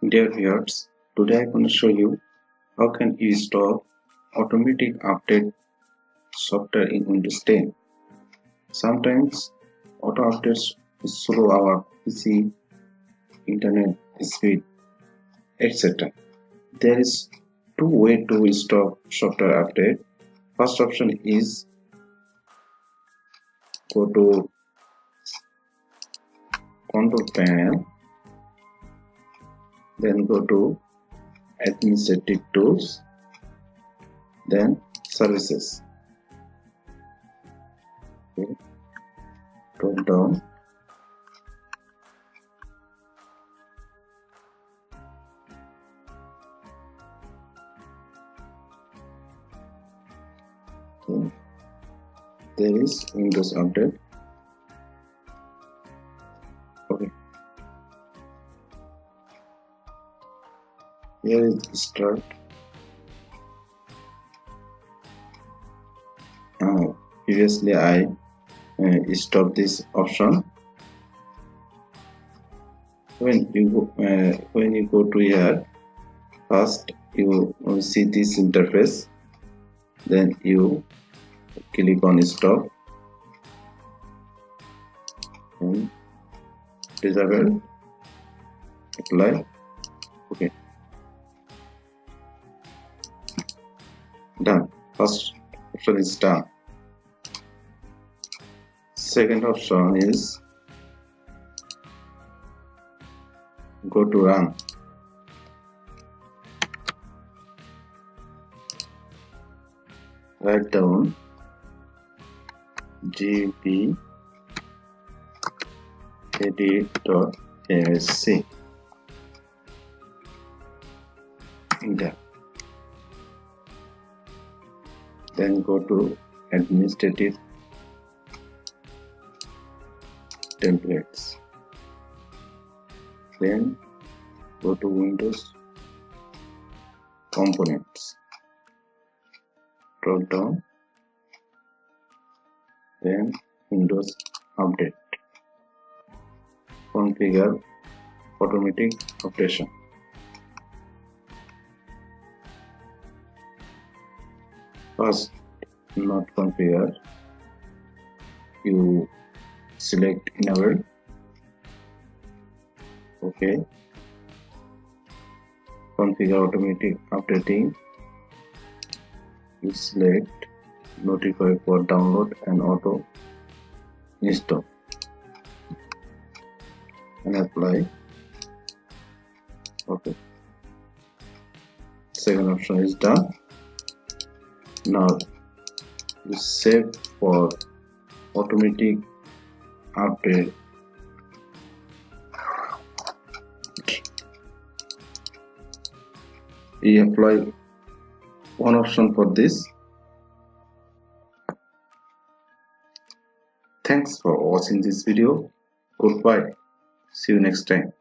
Dear viewers, today I'm going to show you how can you install automatic update software in Windows 10. Sometimes auto updates slow our PC, internet speed, etc. There is two ways to install software update. First option is go to control panel, then go to administrative tools, then services. Okay. Drop down, okay. There is Windows Update. Okay, here is start. Previously I stopped this option. When you go to here, first you will see this interface, then you click on stop and disable, apply. Okay, done. First option is done. Second option is go to run. Write down gp edit.msc. Enter. Then go to administrative templates. Then go to Windows components. Drop down. Then Windows Update. Configure automatic operation. First, not configure. You select enable. Okay. Configure automatic updating. You select notify for download and auto install and apply. Okay. Second option is done. Now you save for automatic update. You apply one option for this. Thanks for watching this video. Goodbye. See you next time.